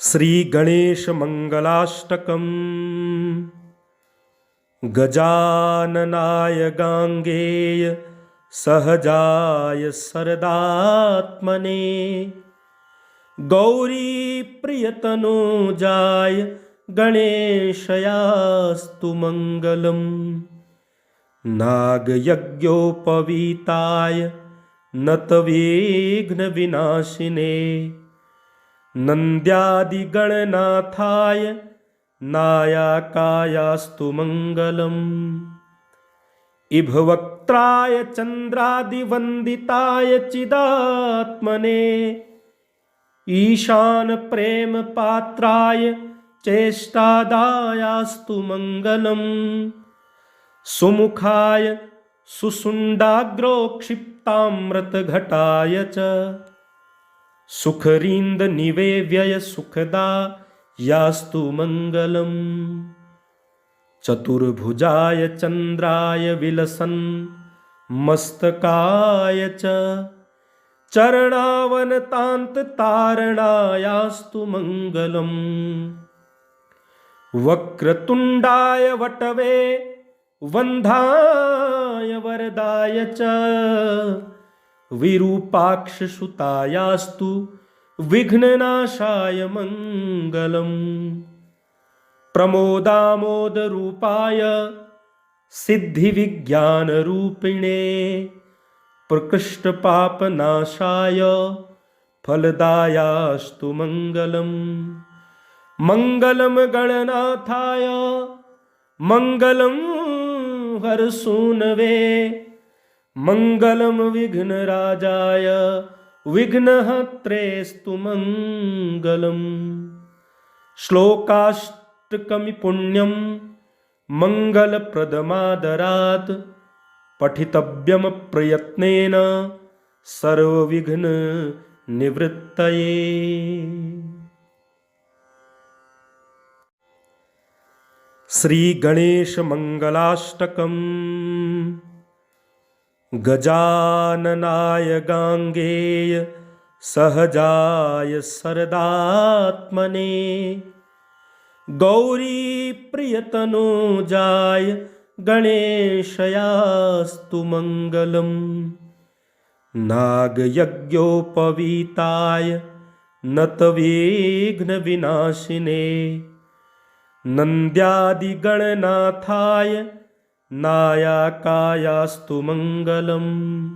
श्री गणेश मंगलाष्टकम् गजाननाय गांगेय सहजाय सरदात्मने गौरी प्रियतनोजाय गणेशयास्तु मंगलम्। नागयज्ञोपवीताय नतविघ्नविनाशिने नन्द्यादिगणनाथाय नायकायास्तु मंगलम्। इभवक्त्राय चन्द्रादिवन्दिताय चिदात्मने ईशान प्रेम पात्राय चेष्टादायास्तु मंगलम्। सुमुखाय सुषुण्डाग्रोक्षिप्तामृतघटाय च सुखरीन्द निवेव्यय सुखदा यास्तु मंगलम्। चतुर्भुजाय चन्द्राय विलसन् मस्तकाय च चरणावनतान्त तारणायास्तु मंगलम्। वक्रतुण्डाय वटवे वन्धाय वरदाय च विरूपाक्षसुतायास्तु विघ्ननाशाय मंगलम्। प्रमोदामोदरूपाय सिद्धिविज्ञानरूपिणे प्रकृष्टपापनाशाय फलदायास्तु मंगलम्। मंगलम गणनाथाय मंगलम हरसूनवे मंगलम विघ्नराजाय विघ्नहत्रेस्तु मंगलम्। श्लोकाष्टकमि पुण्यं मंगलप्रदमादरात् पठितव्यम प्रयत्नेन सर्वविघ्न निवृत्तये। श्री गणेश मंगलाष्टकम् गजाननाय गांगेय सहजाय सरदात्मने गौरी प्रियतनोजाय गणेशयास्तु मंगलम्। नागयज्ञोपवीताय नतविघ्नविनाशिने नन्द्यादिगणनाथाय नायकायास्तु मंगलम्।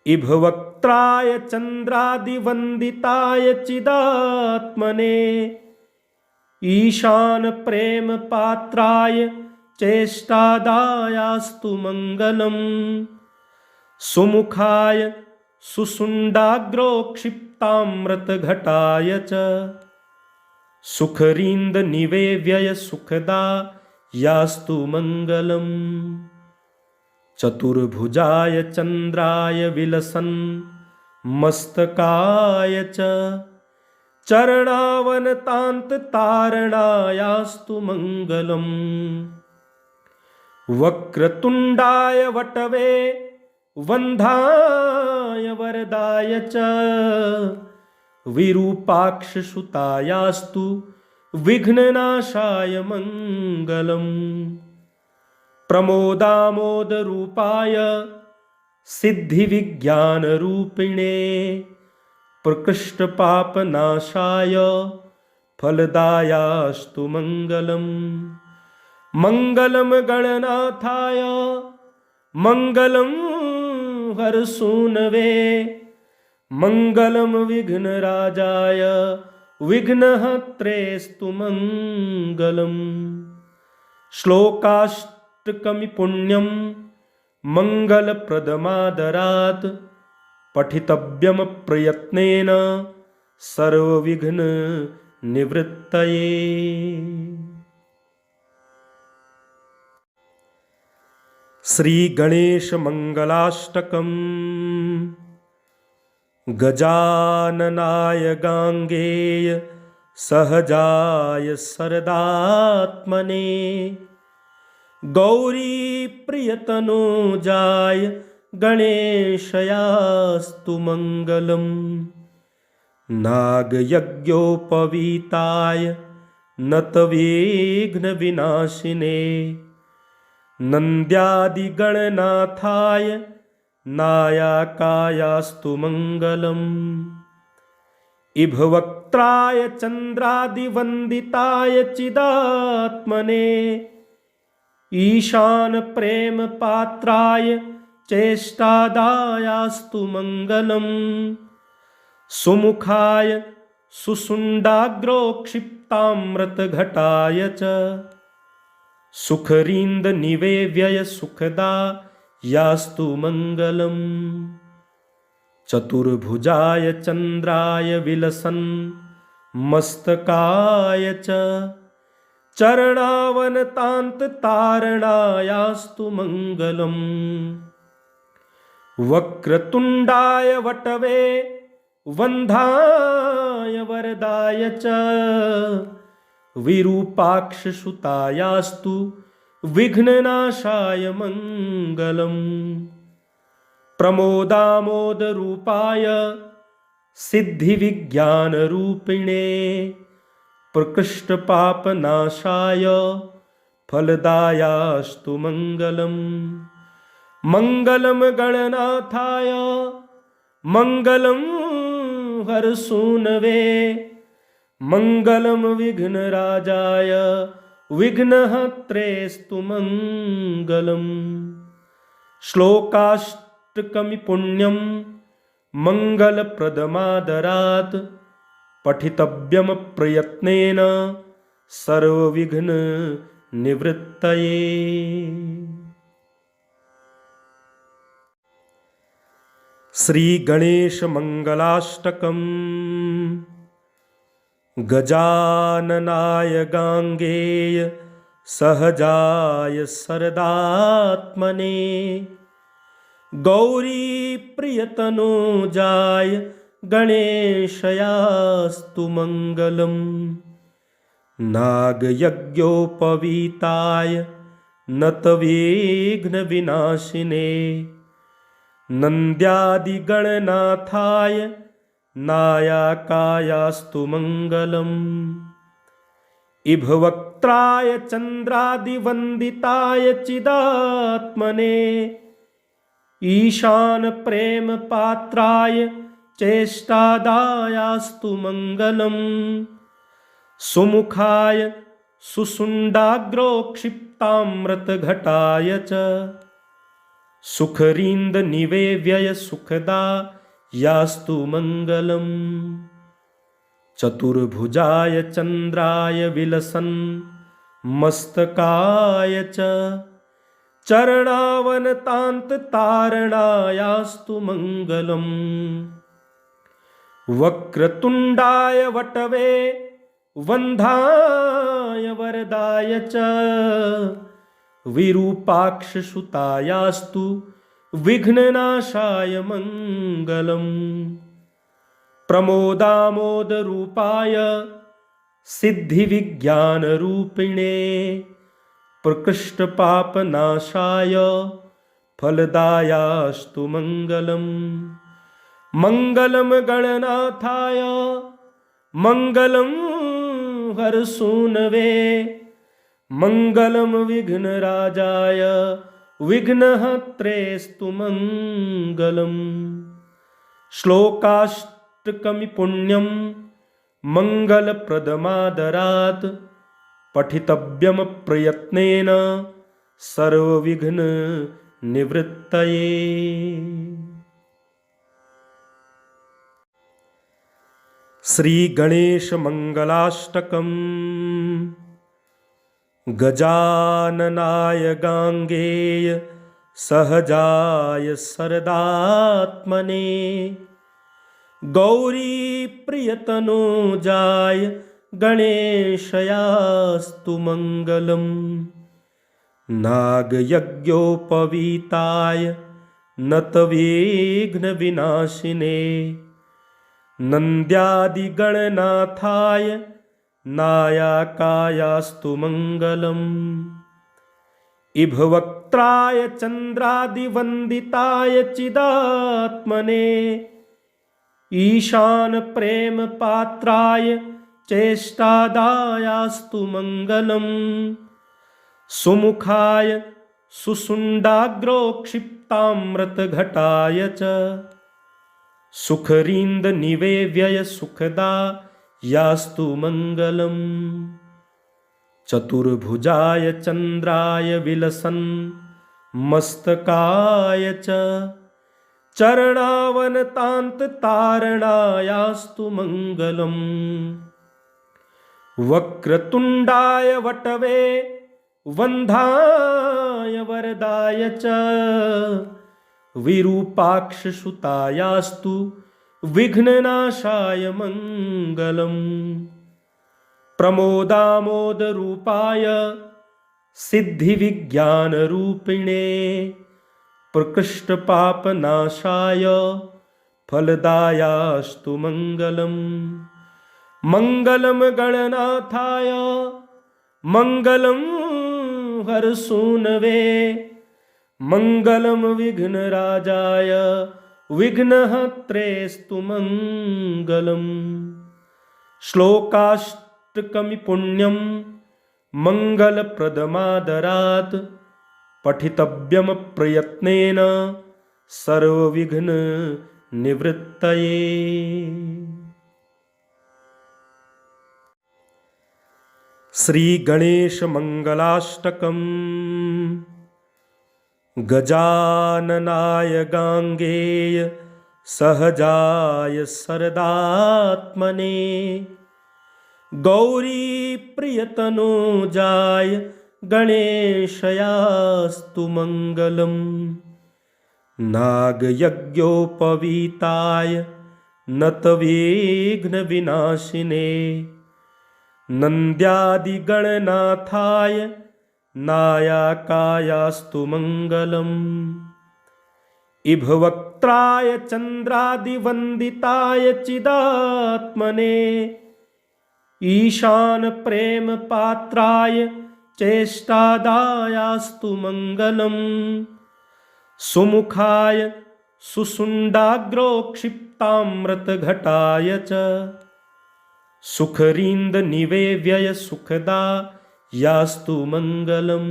इभवक्त्राय चन्द्रादिवन्दिताय चिदात्मने ईशान प्रेम पात्राय चेष्टादायास्तु मंगलम्। सुमुखाय सुषुण्डाग्रोक्षिप्तामृतघटाय च सुखरीन्द निवेव्यय सुखदा यास्तु मंगलम्। चतुर्भुजाय चन्द्राय विलसन् मस्तकाय च चरणावनतान्त तारणायास्तु मंगलम्। वक्रतुण्डाय वटवे वन्धाय वरदाय च विरूपाक्षसुतायास्तु विघ्ननाशाय मंगलम्। प्रमोदामोदरूपाय सिद्धिविज्ञानरूपिणे प्रकृष्टपापनाशाय फलदायास्तु मंगलम्। मंगलम गणनाथाय मंगलम हरसूनवे मंगलम विघ्नराजाय विघ्नहत्रेस्तु मंगलम्। श्लोकाष्टकमि पुण्यं मंगलप्रदमादरात् पठितव्यम प्रयत्नेन सर्वविघ्न निवृत्तये। श्री गणेश मंगलाष्टकम् गजाननाय गांगेय सहजाय सरदात्मने गौरी प्रियतनोजाय गणेशयास्तु मंगलम्। नागयज्ञोपवीताय नतविघ्नविनाशिने नन्द्यादिगणनाथाय नायकायास्तु मङ्गलम् इभवक्त्राय चन्द्रादिवन्दिताय चिदात्मने ईशानप्रेमपात्राय चेष्टादायास्तु मङ्गलम् सुमुखाय सुषुण्डाग्रोक्षिप्तामृतघटाय च सुखरीन्दनिवेव्यय सुखदायास्तु मङ्गलम् चतुर्भुजाय चन्द्राय विलसन् मस्तकाय च चरणावनतान्ततारणायास्तु मङ्गलम् वक्रतुण्डाय वटवे वन्धाय वरदाय च विरूपाक्षसुतायास्तु विघ्ननाशाय मङ्गलम् प्रमोदामोदरूपाय सिद्धिविज्ञानरूपिणे प्रकृष्टपापनाशाय फलदायास्तु मङ्गलम् मङ्गलं गणनाथाय मङ्गलं हरसूनवे मङ्गलं विघ्नराजाय विघ्नहत्रेस्तु मङ्गलम् श्लोकाष्टकमि पुण्यं मङ्गलप्रदमादरात् पठितव्यं प्रयत्नेन सर्वविघ्ननिवृत्तये। श्रीगणेशमङ्गलाष्टकम् गजाननाय गाङ्गेय सहजाय सरदात्मने गौरीप्रियतनूजाय गणेशयास्तु मङ्गलम् नागयज्ञोपवीताय नतविघ्नविनाशिने नन्द्यादिगणनाथाय नायकायास्तु मङ्गलम् इभवक्त्राय चन्द्रादिवन्दिताय चिदात्मने ईशानप्रेमपात्राय चेष्टादायास्तु मङ्गलम् सुमुखाय सुषुण्डाग्रोक्षिप्तामृतघटाय च सुखरीन्दनिवेव्यय सुखदायास्तु मङ्गलम् चतुर्भुजाय चन्द्राय विलसन् मस्तकाय च चरणावनतान्ततारणायास्तु मङ्गलम् वक्रतुण्डाय वटवे वन्धाय वरदाय च विरूपाक्षसुतायास्तु विघ्ननाशाय मङ्गलम् प्रमोदामोदरूपाय सिद्धिविज्ञानरूपिणे प्रकृष्टपापनाशाय फलदायास्तु मङ्गलम् मङ्गलं गणनाथाय मङ्गलं हरसूनवे मङ्गलं विघ्नराजाय विघ्नहत्रेस्तु मङ्गलम् श्लोकाष्टकमि पुण्यं मङ्गलप्रदमादरात् पठितव्यं प्रयत्नेन सर्वविघ्ननिवृत्तये। श्रीगणेशमङ्गलाष्टकम् गजाननाय गाङ्गेय सहजाय सरदात्मने गौरीप्रियतनूजाय गणेशयास्तु मङ्गलम् नागयज्ञोपवीताय नतविघ्नविनाशिने नन्द्यादिगणनाथाय नायकायास्तु मङ्गलम् इभवक्त्राय चन्द्रादिवन्दिताय चिदात्मने ईशान प्रेम पात्राय चेष्टादायास्तु मंगलम सुमुखाय सुसुंडाग्रो क्षिप्तामृत घटाय च सुखरींद निवेव्यय सुखदा यास्तु मंगलम चतुर्भुजाय चंद्राय विलसन मस्तकाय च चरणावनतांत तारणायास्तु मंगलम वक्रतुंडाय वटवे वंधाय वरदाय च विरूपाक्षसुतायास्तु विघ्ननाशाय मंगलम प्रमोदामोदरूपाय सिद्धिविज्ञानरूपिणे प्रकृष्टपापनाशाय फलदायास्तु मंगलम मंगलम गणनाथाय मंगलम हरसूनवे मंगलम विघ्नराजाय विघ्नहत्रेस्तु मंगलम श्लोकाष्टकमि पुण्यम मंगलप्रदमादरात् पठितव्यम प्रयत्नेन सर्वविघ्न निवृत्तये। श्री गणेश मंगलाष्टकम गजाननाय गांगेय सहजाय सरदात्मने गौरी प्रियतनोजाय गणेशयास्तु मंगलम नागयज्ञोपवीताय नतविघ्न विनाशिने नन्द्यादिगणनाथाय नायकायास्तु मंगलम इभवक्त्राय चंद्रादिवंदिताय चिदात्मने ईशान प्रेम पात्राय चेष्टादायास्तु मंगलम सुमुखाय सुसुंडाग्रो क्षिप्तामृत घटाय च सुखरींद निवेव्यय सुखदा यास्तु मंगलम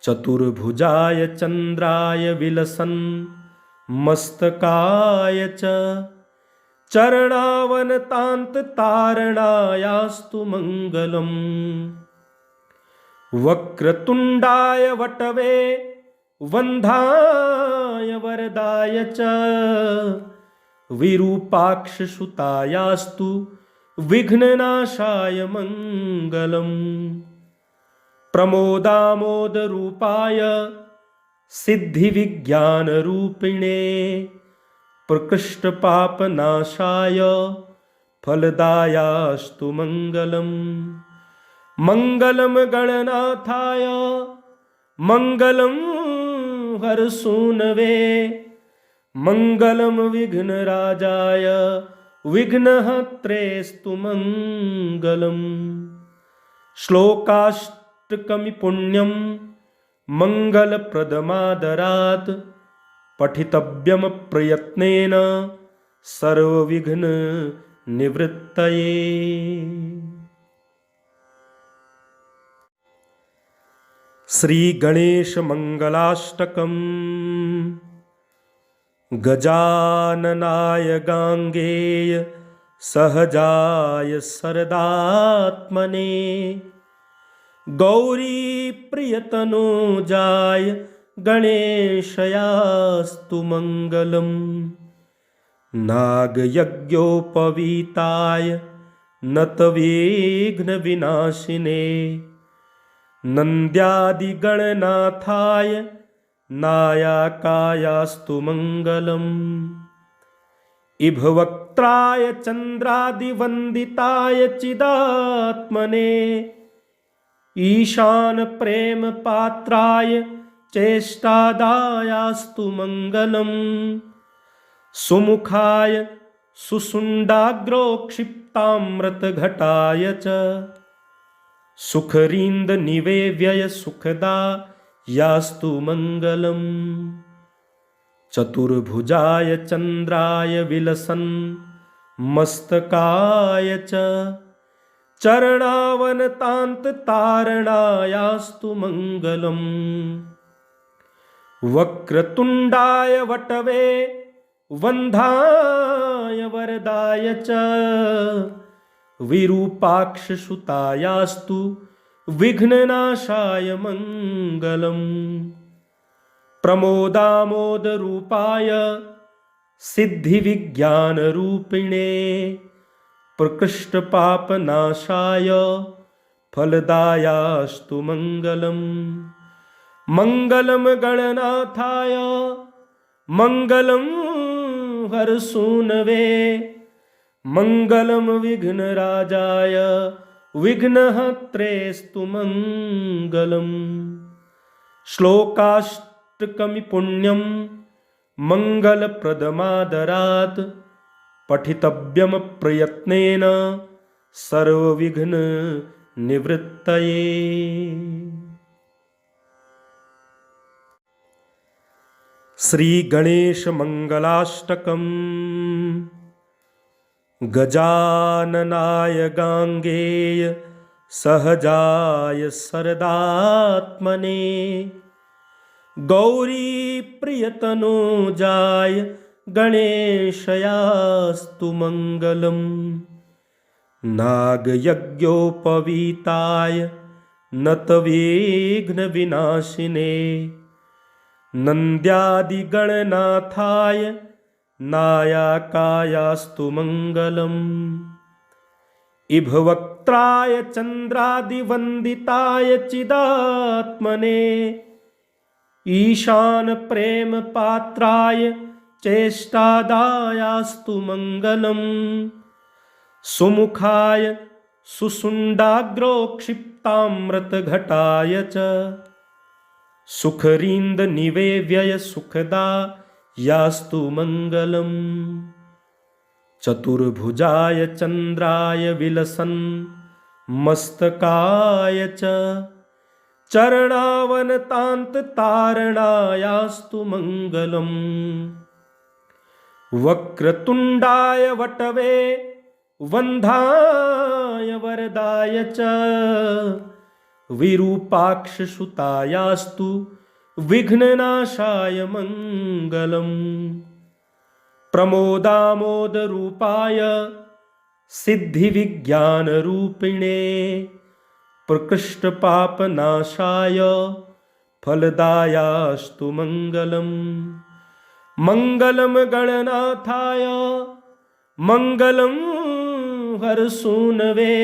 चतुर्भुजाय चंद्राय विलसन मस्तकाय च चरणावनतांत तारणायास्तु मंगलम वक्रतुंडाय वटवे वंधाय वरदाय च विरूपाक्षसुतायास्तु विघ्ननाशाय मंगलम प्रमोदामोदरूपाय सिद्धिविज्ञानरूपिणे प्रकृष्टपापनाशाय फलदायास्तु मंगलम मंगलम गणनाथाय मंगलम हरसूनवे मंगलम विघ्नराजाय विघ्नहत्रेस्तु मंगलम श्लोकाष्टकमि पुण्यम मंगलप्रदमादरात् पठितव्यम प्रयत्नेन सर्वविघ्न निवृत्तये। श्री गणेश मंगलाष्टकम गजाननाय गांगेय सहजाय सरदात्मने गौरी प्रियतनोजाय गणेशयास्तु मंगलम नागयज्ञोपवीताय नतविघ्न विनाशिने नन्द्यादिगणनाथाय नायकायास्तु मंगलम इभवक्त्राय चंद्रादिवंदिताय चिदात्मने ईशान प्रेम पात्राय चेष्टादायास्तु मंगलम सुमुखाय सुसुंडाग्रो क्षिप्तामृत घटाय च सुखरींद निवेव्यय सुखदा यास्तु मंगलम चतुर्भुजाय चन्द्राय विलसन् मस्तकाय च चरणावनतान्ततारणायास्तु मङ्गलम्। वक्रतुण्डाय वटवे वन्धाय वरदाय च विरूपाक्षसुतायास्तु विघ्ननाशाय मङ्गलम्। प्रमोदामोदरूपाय सिद्धिविज्ञानरूपिणे प्रकृष्टपापनाशाय फलदायास्तु मङ्गलम्। मङ्गलं गणनाथाय मङ्गलं हरसूनवे मङ्गलं विघ्नराजाय विघ्नहत्रेस्तु मङ्गलम्। श्लोकाष्टकमि पुण्यं मङ्गलप्रदमादरात् पठितव्यं प्रयत्नेन सर्वविघ्ननिवृत्तये। श्रीगणेशमङ्गलाष्टकम्। गजाननाय गाङ्गेय सहजाय सरदात्मने गौरीप्रियतनूजाय गणेशयास्तु मङ्गलम्। नागयज्ञोपवीताय नतविघ्नविनाशिने नन्द्यादिगणनाथाय नायकायास्तु मङ्गलम्। इभवक्त्राय चन्द्रादिवन्दिताय चिदात्मने ईशानप्रेमपात्राय चेष्टादायास्तु मङ्गलम्। सुमुखाय सुषुण्डाग्रोक्षिप्तामृतघटाय च सुखरीन्दनिवेव्यय सुखदायास्तु मङ्गलम्। चतुर्भुजाय चन्द्राय विलसन् मस्तकाय च चरणावनतान्ततारणायास्तु मङ्गलम्। वक्रतुण्डाय वटवे वन्धाय वरदाय च विरूपाक्षसुतायास्तु विघ्ननाशाय मङ्गलम्। प्रमोदामोदरूपाय सिद्धिविज्ञानरूपिणे प्रकृष्टपापनाशाय फलदायास्तु मङ्गलम्। मङ्गलं गणनाथाय मङ्गलं हरसूनवे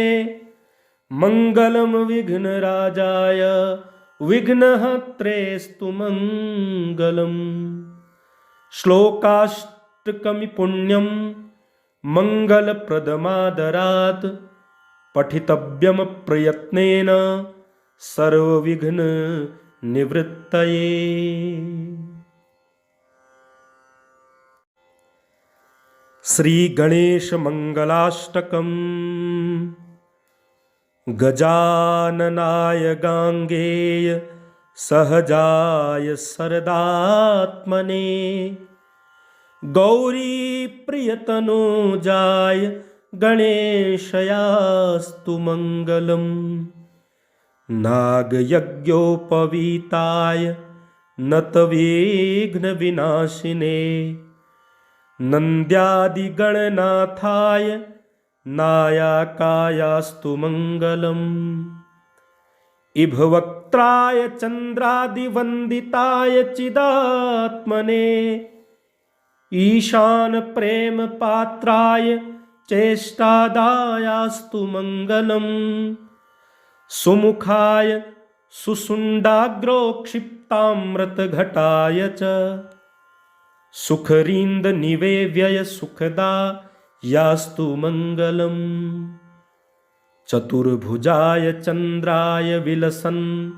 मङ्गलं विघ्नराजाय विघ्नहत्रेस्तु मङ्गलम्। श्लोकाष्टकमि पुण्यं मङ्गलप्रदमादरात् पठितव्यं प्रयत्नेन सर्वविघ्ननिवृत्तये। श्रीगणेशमङ्गलाष्टकम्। गजाननाय गाङ्गेय सहजाय सरदात्मने गौरीप्रियतनूजाय गणेशयास्तु मङ्गलम्। नागयज्ञोपवीताय नतविघ्नविनाशिने नन्द्यादिगणनाथाय नायकायास्तु मङ्गलम्। इभवक्त्राय चन्द्रादिवन्दिताय चिदात्मने ईशानप्रेमपात्राय चेष्टादायास्तु मङ्गलम्। सुमुखाय सुषुण्डाग्रोक्षिप्तामृतघटाय च सुखरीन्दनिवेव्यय सुखदायास्तु मङ्गलम्। चतुर्भुजाय चन्द्राय विलसन्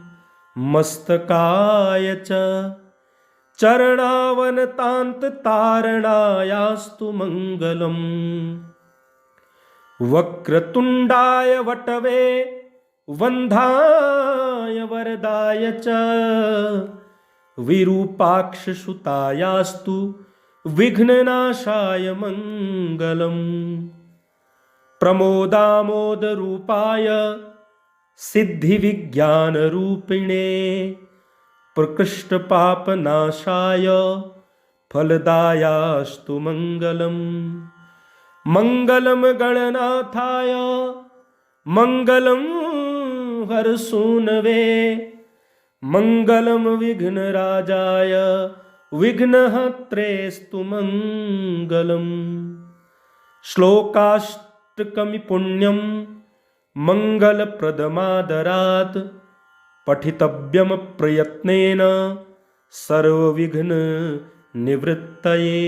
मस्तकाय च चरणावनतान्ततारणायास्तु मङ्गलम्। वक्रतुण्डाय वटवे वन्धाय वरदाय च विरूपाक्षसुतायास्तु विघ्ननाशाय मङ्गलम् प्रमोदामोदरूपाय सिद्धिविज्ञानरूपिणे प्रकृष्टपापनाशाय फलदायास्तु मङ्गलम् मङ्गलं गणनाथाय मङ्गलं हरसूनवे मङ्गलं विघ्नराजाय विघ्नहत्रेस्तु मङ्गलम् श्लोकाष्टकमि पुण्यं मङ्गलप्रदमादरात् पठितव्यं प्रयत्नेन सर्वविघ्ननिवृत्तये।